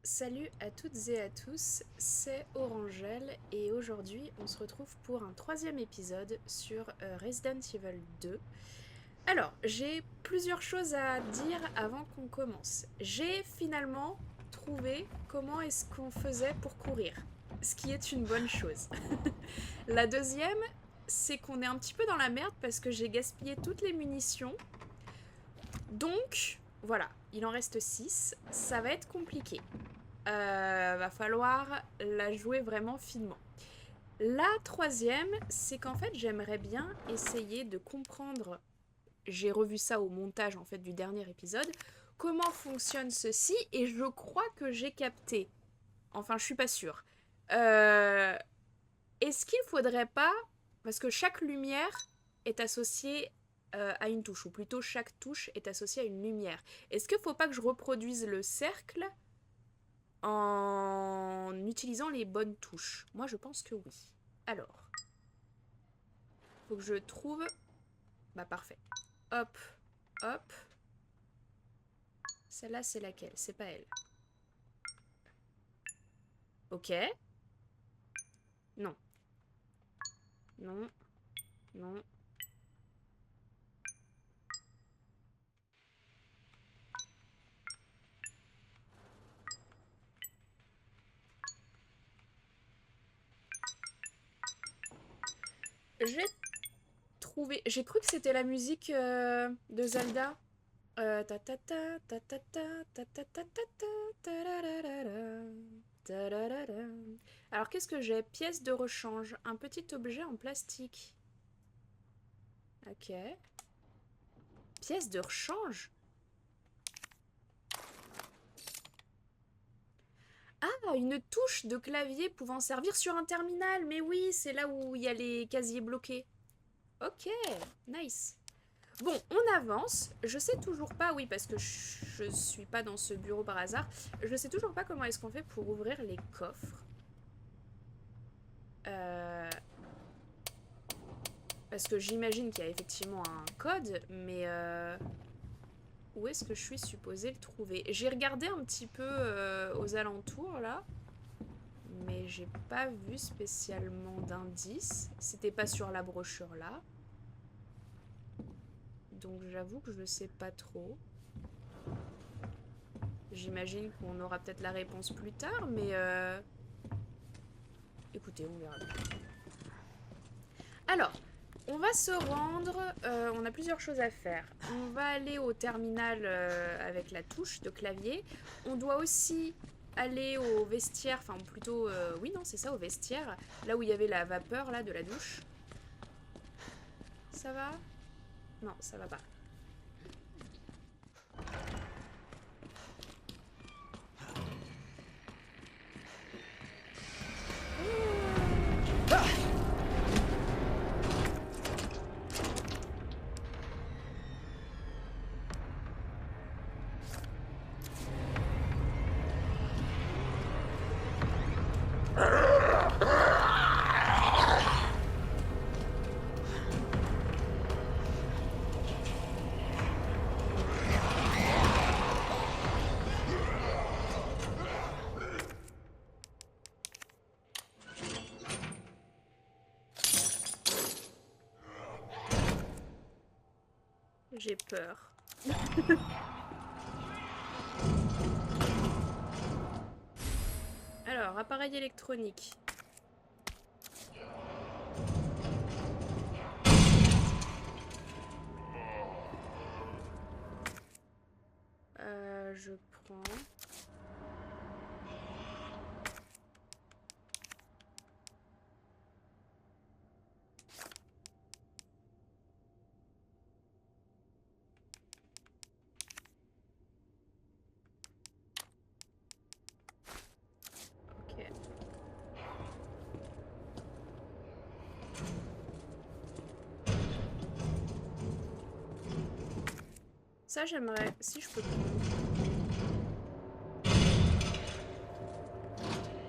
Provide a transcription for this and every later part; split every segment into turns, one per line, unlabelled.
Salut à toutes et à tous, c'est Orangel et aujourd'hui on se retrouve pour un troisième épisode sur Resident Evil 2. Alors, j'ai plusieurs choses à dire avant qu'on commence. J'ai finalement trouvé comment est-ce qu'on faisait pour courir, ce qui est une bonne chose. La deuxième, c'est qu'on est un petit peu dans la merde parce que j'ai gaspillé toutes les munitions. Donc, voilà, il en reste 6, ça va être compliqué. Va falloir la jouer vraiment finement. La troisième, c'est qu'en fait, j'aimerais bien essayer de comprendre, j'ai revu ça au montage en fait du dernier épisode, comment fonctionne ceci, et je crois que j'ai capté. Enfin, je suis pas sûre. Euh, Est-ce qu'il faudrait pas, parce que chaque lumière est associée à une touche, ou plutôt chaque touche est associée à une lumière. Est-ce qu'il faut pas que je reproduise le cercle en utilisant les bonnes touches? Moi, je pense que oui. Alors, faut que je trouve... Bah, parfait. Hop, hop. Celle-là, c'est laquelle? C'est pas elle. Ok. Non. Non. Non. J'ai trouvé... J'ai cru que c'était la musique de Zelda. Ta ta ta ta ta ta ta ta ta ta ta tararara, tararara. Alors, qu'est-ce que j'ai? Pièce de rechange. Un petit objet en plastique. Ok. Pièce de rechange? Ah, une touche de clavier pouvant servir sur un terminal. Mais oui, c'est là où il y a les casiers bloqués. Ok, nice. Bon, on avance. Je sais toujours pas, oui, parce que je suis pas dans ce bureau par hasard. Je sais toujours pas comment est-ce qu'on fait pour ouvrir les coffres. Euh, Parce que j'imagine qu'il y a effectivement un code, mais où est-ce que je suis supposée le trouver? J'ai regardé un petit peu aux alentours, là. Mais j'ai pas vu spécialement d'indices. C'était pas sur la brochure là. Donc j'avoue que je sais pas trop. J'imagine qu'on aura peut-être la réponse plus tard, mais écoutez, on verra bien. Alors, on va se rendre. On a plusieurs choses à faire. On va aller au terminal avec la touche de clavier. On doit aussi aller au vestiaire, enfin plutôt, oui non c'est ça, au vestiaire, là où il y avait la vapeur là de la douche. Ça va? Non, ça va pas. J'ai peur. Alors, appareil électronique. Je prends. Ok. Ça, j'aimerais. Si je peux prendre.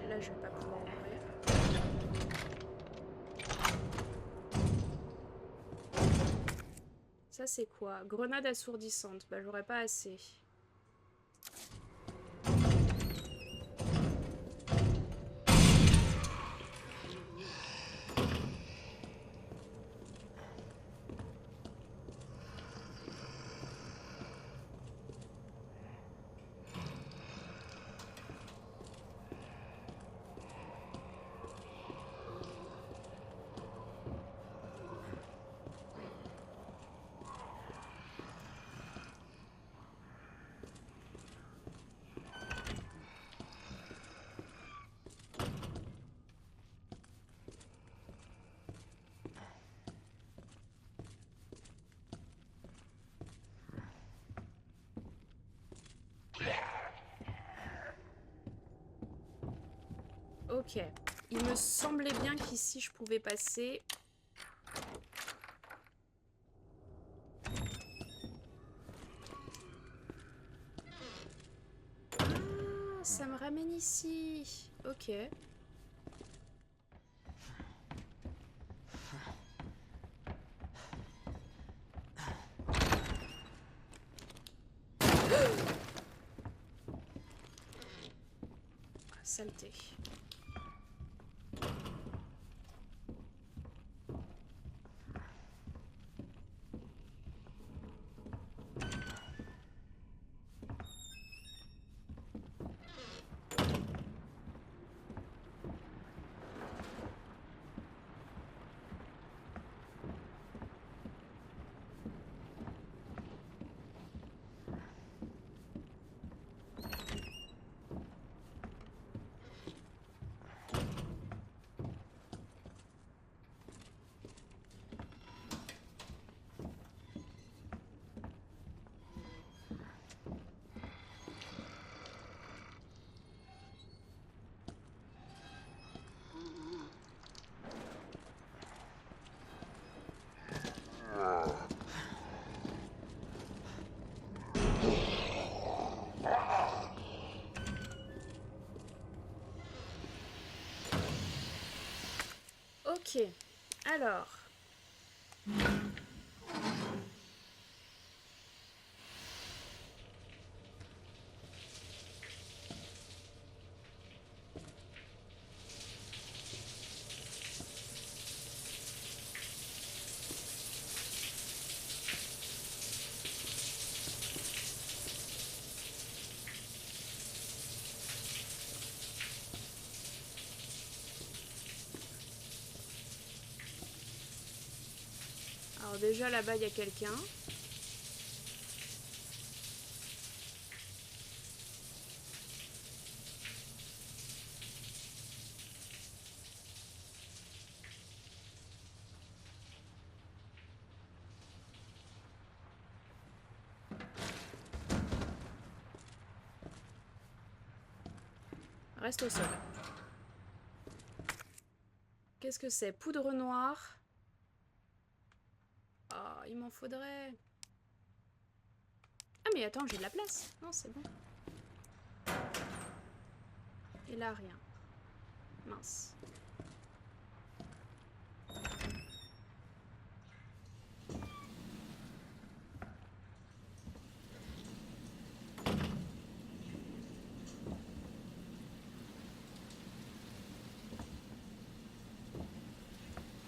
Là, je vais pas pouvoir ouvrir. Ça, c'est quoi? Grenade assourdissante. Bah, j'aurais pas assez. Ok. Il me semblait bien qu'ici je pouvais passer. Ah, ça me ramène ici. Ok. Saleté. Ok. Alors. Alors déjà là-bas il y a quelqu'un. Reste au sol. Qu'est-ce que c'est? Poudre noire. Oh, il m'en faudrait. Ah mais attends, j'ai de la place. Non, c'est bon. Et là, rien. Mince.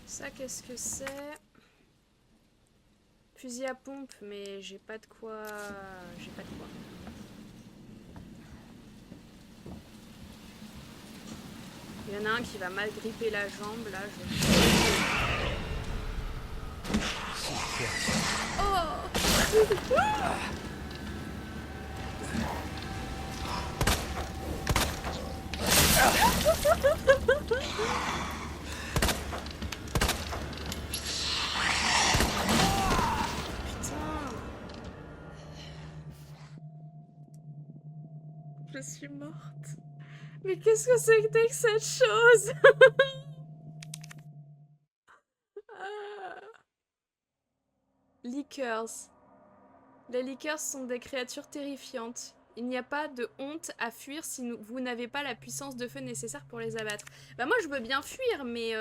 Ça, qu'est-ce que c'est? Fusil à pompe, mais j'ai pas de quoi... J'ai pas de quoi. Il y en a un qui va mal gripper la jambe, là, je... Oh. Je suis morte. Mais qu'est-ce que c'était que cette chose? Lickers. Les lickers sont des créatures terrifiantes. Il n'y a pas de honte à fuir si vous n'avez pas la puissance de feu nécessaire pour les abattre. Bah moi je veux bien fuir, mais...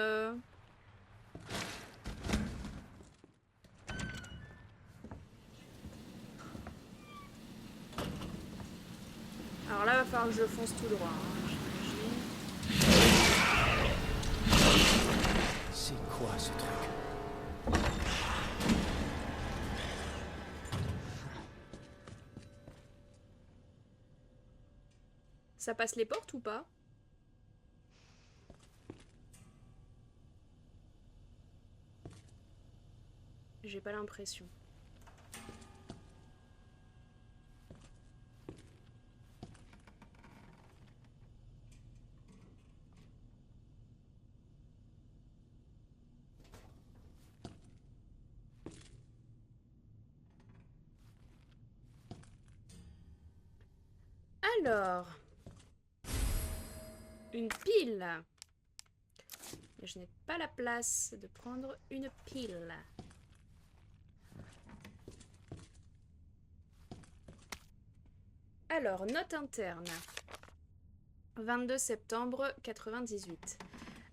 Alors là, il va falloir que je fonce tout droit, hein, j'imagine.
C'est quoi ce truc?
Ça passe les portes ou pas? J'ai pas l'impression. Alors... Une pile. Mais je n'ai pas la place de prendre une pile. Alors, note interne. 22 septembre 98.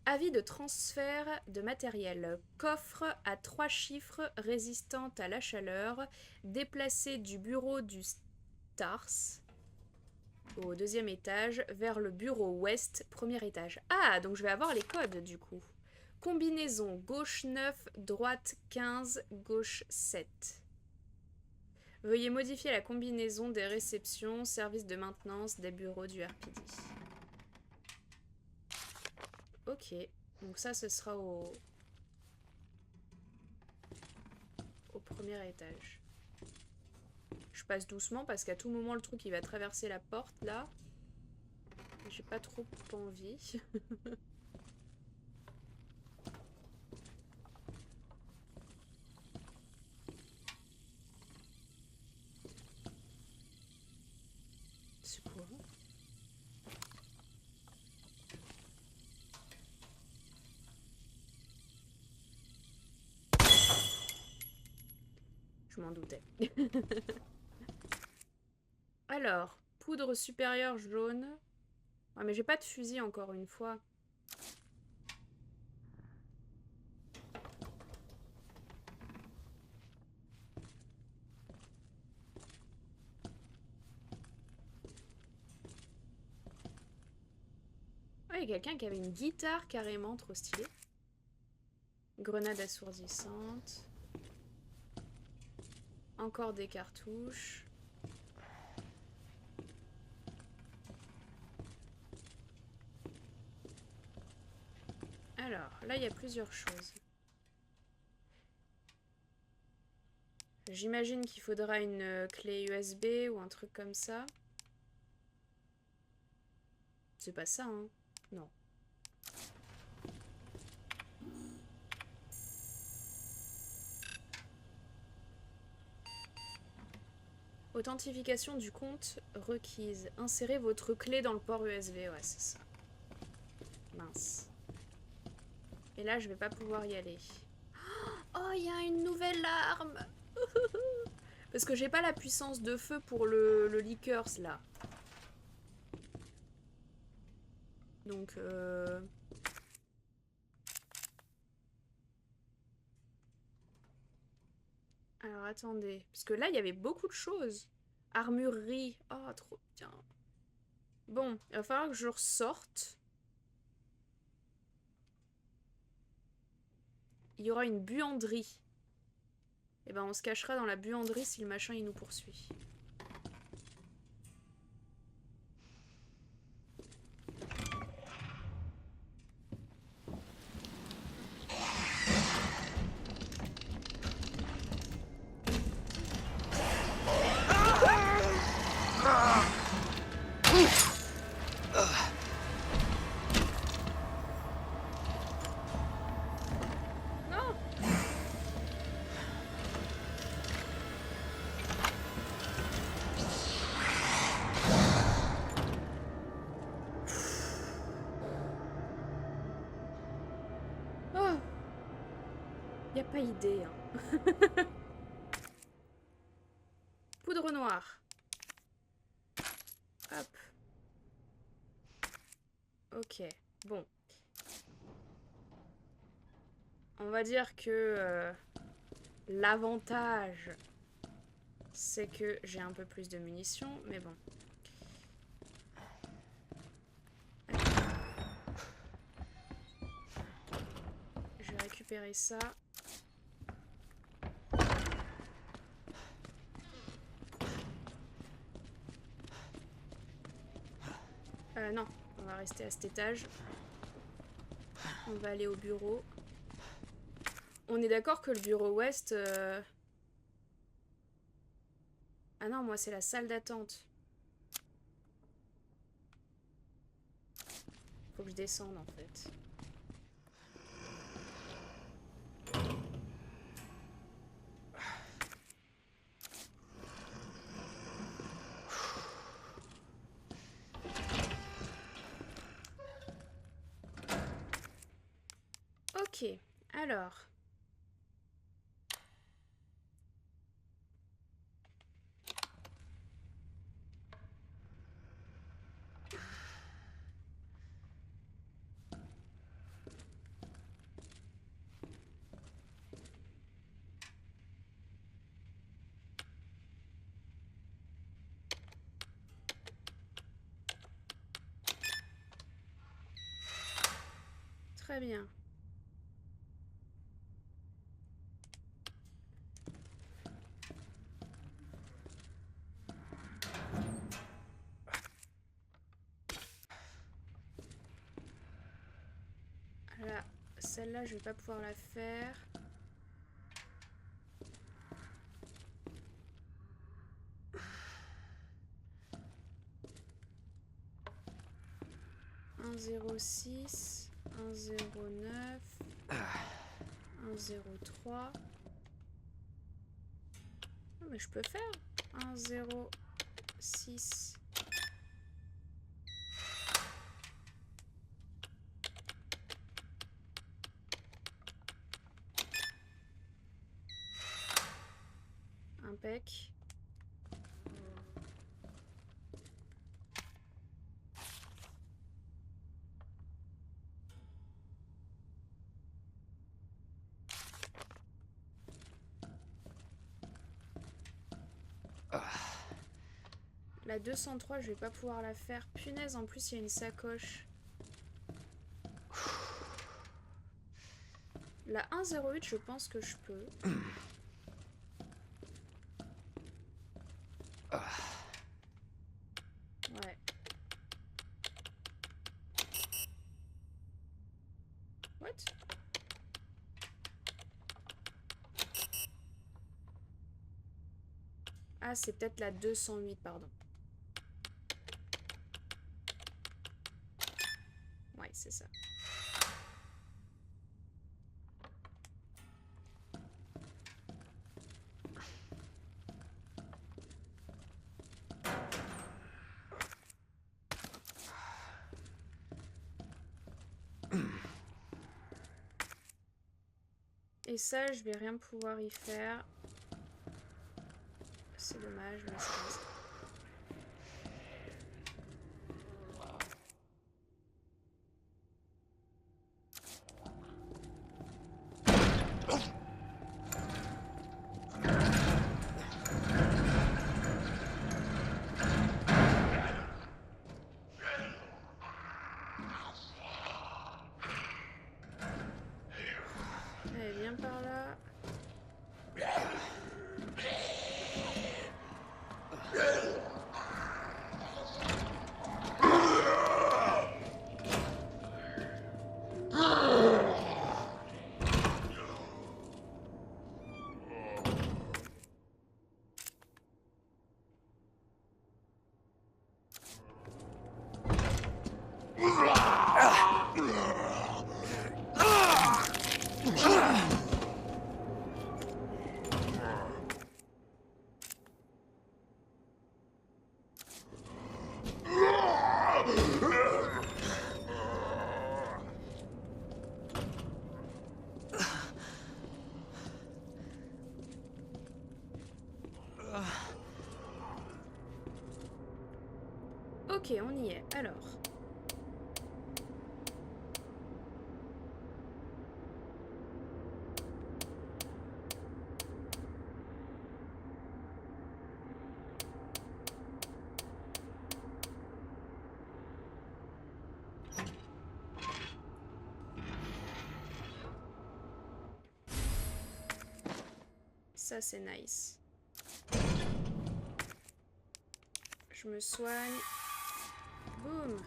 Avis de transfert de matériel. Coffre à 3 chiffres résistant à la chaleur, déplacé du bureau du Stars au 2e étage vers le bureau ouest, 1er étage. Ah, donc je vais avoir les codes du coup. Combinaison gauche 9, droite 15, gauche 7. Veuillez modifier la combinaison des réceptions, service de maintenance des bureaux du RPD. Ok, donc ça ce sera au 1er étage. Je passe doucement parce qu'à tout moment le truc il va traverser la porte là. J'ai pas trop envie. C'est quoi? Je m'en doutais. Alors, poudre supérieure jaune. Ouais, mais j'ai pas de fusil encore une fois. Ouais, il y a quelqu'un qui avait une guitare carrément, trop stylé. Grenade assourdissante. Encore des cartouches. Alors, là, il y a plusieurs choses. J'imagine qu'il faudra une clé USB ou un truc comme ça. C'est pas ça, hein? Non. Authentification du compte requise. Insérez votre clé dans le port USB. Ouais, c'est ça. Mince. Et là, je vais pas pouvoir y aller. Oh, il y a une nouvelle arme. Parce que j'ai pas la puissance de feu pour le liqueurs, là. Donc, alors, attendez. Parce que là, il y avait beaucoup de choses. Armurerie. Oh, trop bien. Bon, il va falloir que je ressorte. Il y aura une buanderie. Et ben, on se cachera dans la buanderie si le machin, il nous poursuit. Non! Oh! Y a pas idée, hein. Poudre noire. Hop. Ok, bon. On va dire que l'avantage, c'est que j'ai un peu plus de munitions, mais bon. Je vais récupérer ça. Non, on va rester à cet étage. On va aller au bureau. On est d'accord que le bureau ouest... Ah non, moi c'est la salle d'attente. Faut que je descende en fait. Ok, alors. Très bien. Là, celle-là, je vais pas pouvoir la faire. Un 06, un 09, un 03. Oh, mais je peux faire un 06. Impec. La 203, je vais pas pouvoir la faire. Punaise, en plus, il y a une sacoche. La 108, je pense que je peux. Ouais. What? Ah, c'est peut-être la 208, pardon. Ouais, c'est ça. Et ça, je vais rien pouvoir y faire. C'est dommage, mais c'est comme ça. Allez, viens par là. Ok, on y est. Alors. Ça, c'est nice. Je me soigne. Boum.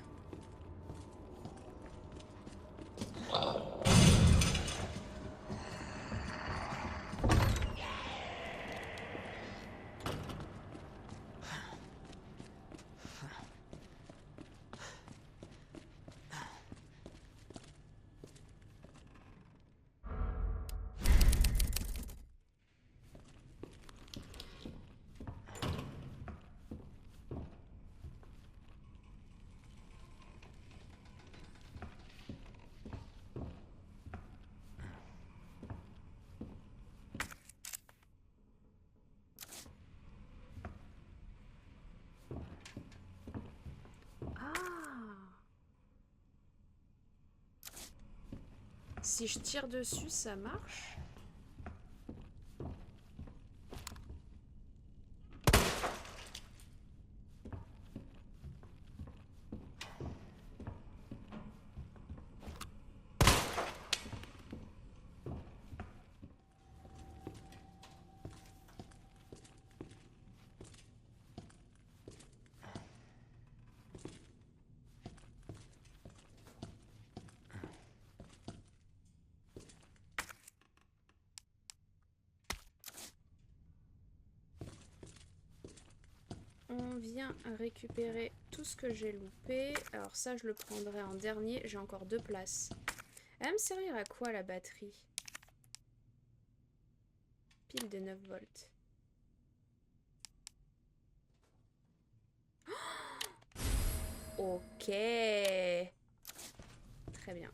Si je tire dessus, ça marche? On vient récupérer tout ce que j'ai loupé. Alors ça, je le prendrai en dernier. J'ai encore 2 places. Elle va me servir à quoi la batterie? Pile de 9 volts. Ok. Très bien.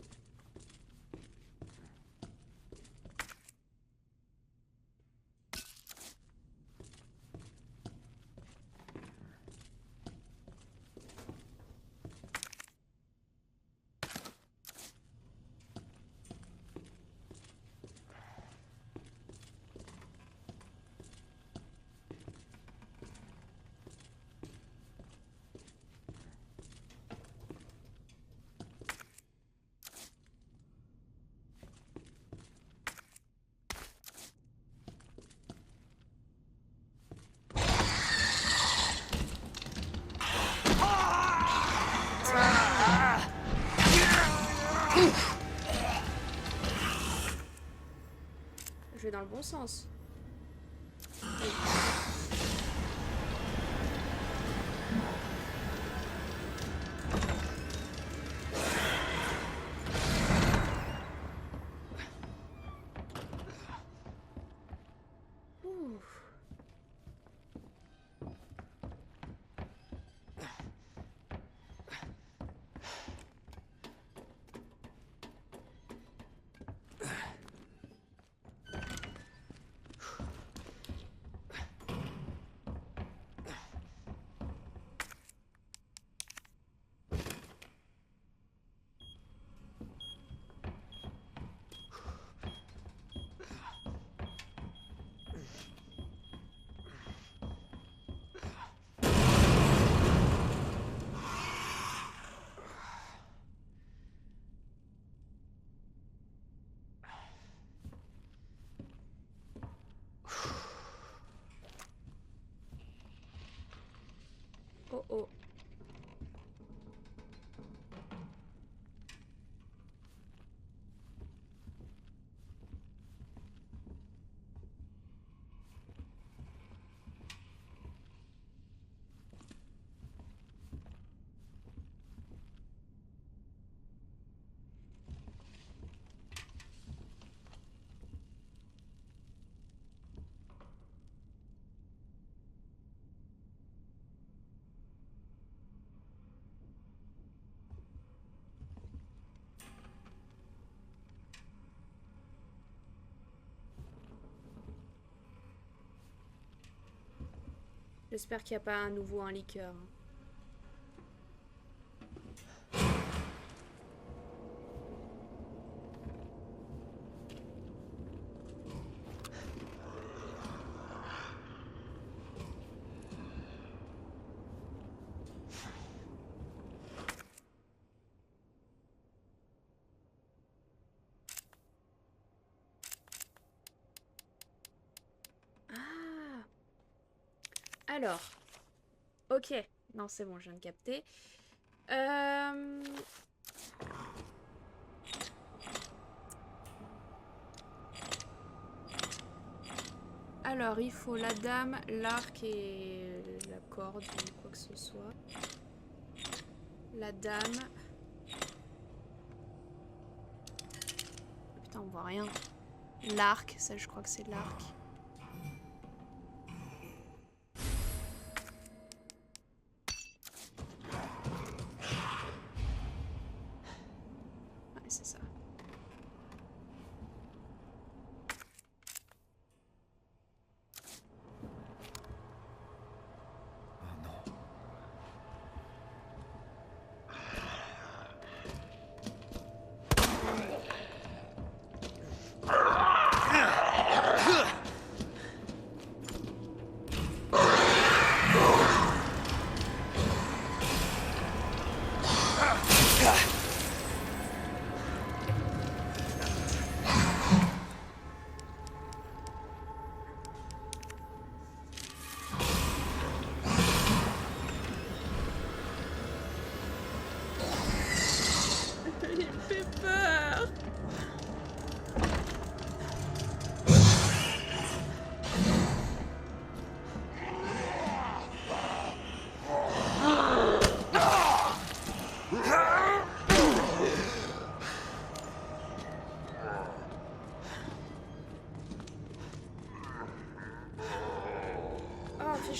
Je vais dans le bon sens. Ouh. Oh oh. J'espère qu'il n'y a pas à nouveau un liqueur. Ah. Alors. Ok. Non, c'est bon, je viens de capter. Alors, il faut la dame, l'arc et la corde ou quoi que ce soit. La dame. Putain, on voit rien. L'arc, ça je crois que c'est l'arc. Ouais, c'est ça.
Oh non.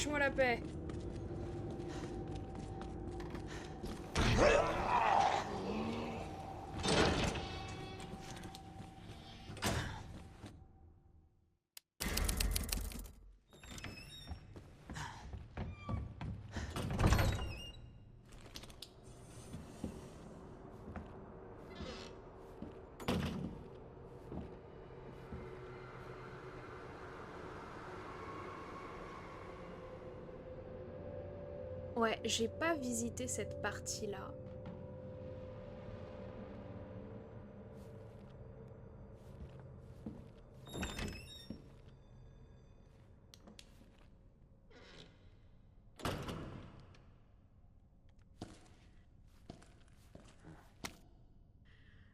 Fiche-moi la paix. Ouais, j'ai pas visité cette partie-là.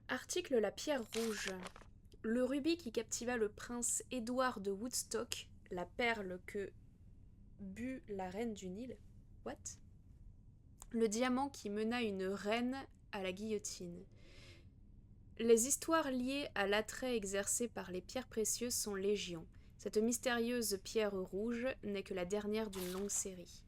Article La Pierre Rouge. Le rubis qui captiva le prince Édouard de Woodstock, la perle que but la reine du Nil. What? Le diamant qui mena une reine à la guillotine. Les histoires liées à l'attrait exercé par les pierres précieuses sont légion. Cette mystérieuse pierre rouge n'est que la dernière d'une longue série.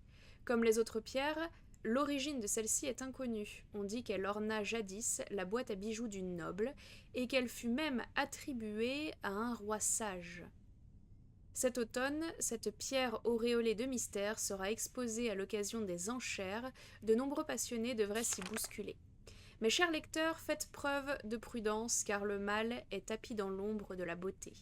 Comme les autres pierres, l'origine de celle-ci est inconnue. On dit qu'elle orna jadis la boîte à bijoux d'une noble et qu'elle fut même attribuée à un roi sage. Cet automne, cette pierre auréolée de mystère sera exposée à l'occasion des enchères. De nombreux passionnés devraient s'y bousculer. Mes chers lecteurs, faites preuve de prudence, car le mal est tapi dans l'ombre de la beauté.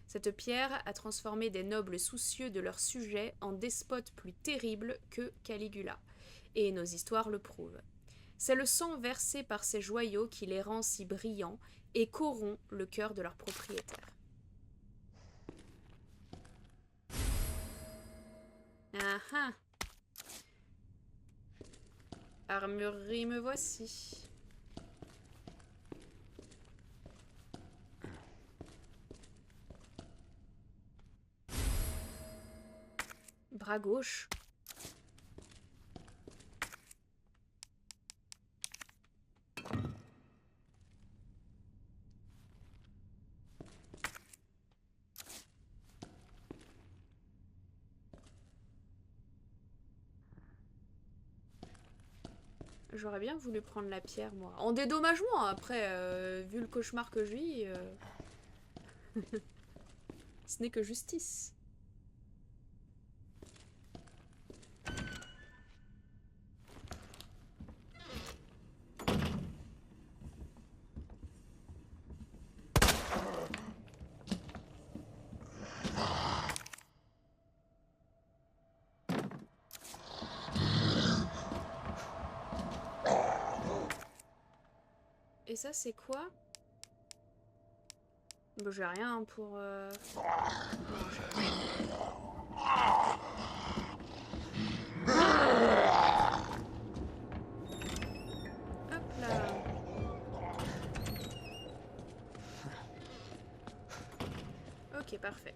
Cette pierre a transformé des nobles soucieux de leur sujet en despotes plus terribles que Caligula, et nos histoires le prouvent. C'est le sang versé par ces joyaux qui les rend si brillants et corrompt le cœur de leurs propriétaires. Ah ah! Armurerie, me voici. Bras gauche. J'aurais bien voulu prendre la pierre, moi. En dédommagement, après, vu le cauchemar que je vis, ce n'est que justice. Et ça, c'est quoi? Bah, j'ai rien pour... Non, j'ai rien. Hop là. Ok, parfait.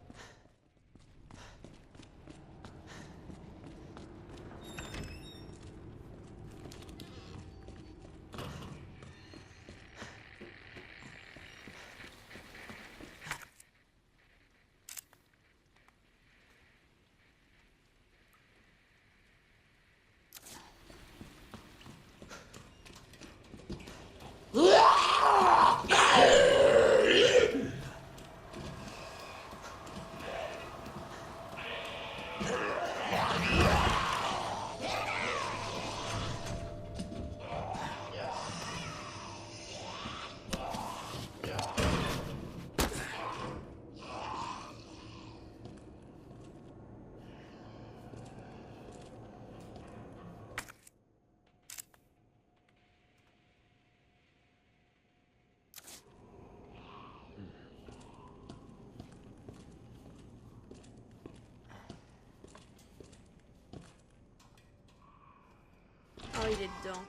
Oh, il est dedans.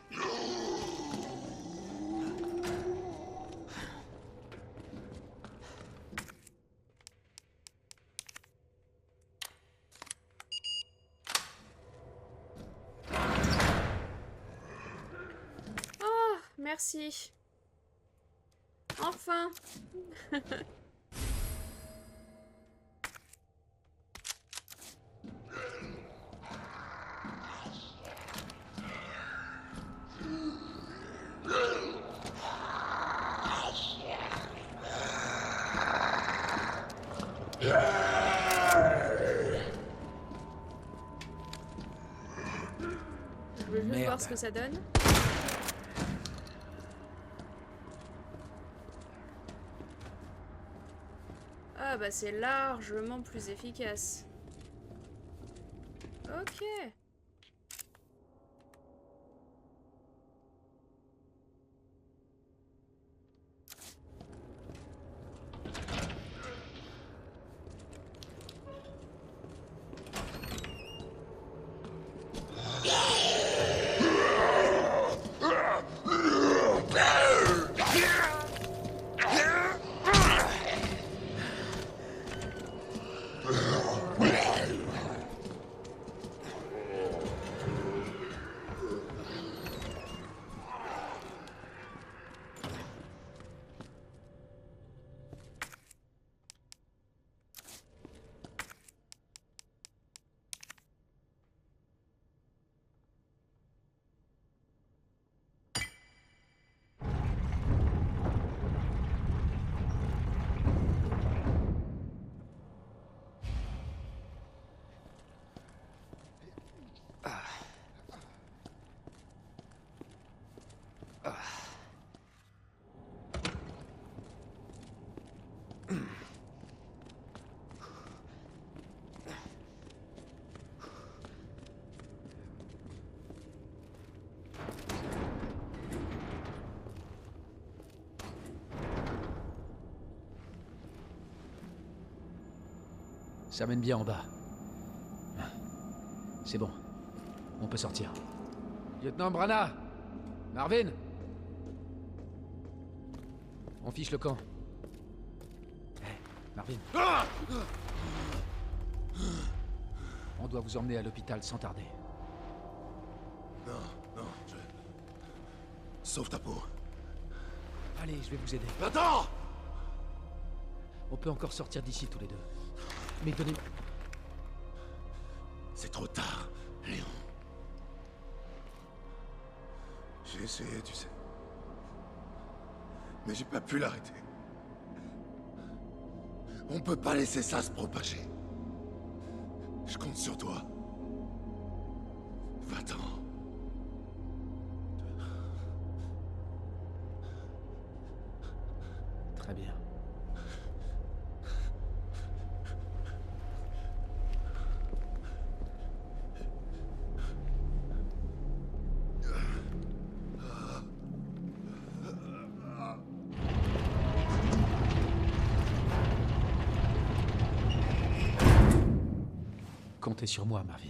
Oh, merci. Enfin. Je veux juste voir ce que ça donne. Ah bah c'est largement plus efficace. Ok.
Ça mène bien en bas. C'est bon. On peut sortir. Lieutenant Brana! Marvin! On fiche le camp. Hé, Marvin. On doit vous emmener à l'hôpital sans tarder.
Non, je... Sauve ta peau.
Allez, je vais vous aider.
Attends!
On peut encore sortir d'ici tous les deux. Mais donnez...
C'est trop tard, Léon. J'ai essayé, tu sais. Mais j'ai pas pu l'arrêter. On peut pas laisser ça se propager. Je compte sur toi. Va-t'en.
Très bien. Comptez sur moi, Marvin.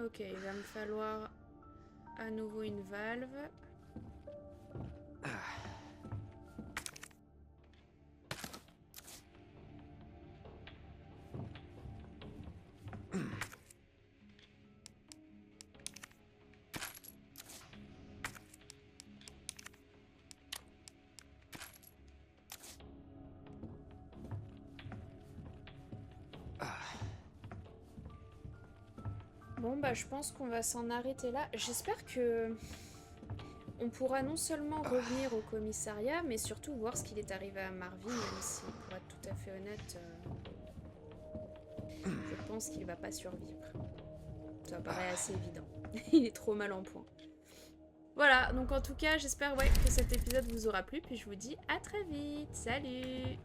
Ok, il va me falloir à nouveau une valve. Bon bah je pense qu'on va s'en arrêter là. J'espère que on pourra non seulement revenir au commissariat, mais surtout voir ce qu'il est arrivé à Marvin, même si pour être tout à fait honnête, je pense qu'il va pas survivre. Ça paraît assez évident. Il est trop mal en point. Voilà, donc en tout cas j'espère que cet épisode vous aura plu, puis je vous dis à très vite. Salut!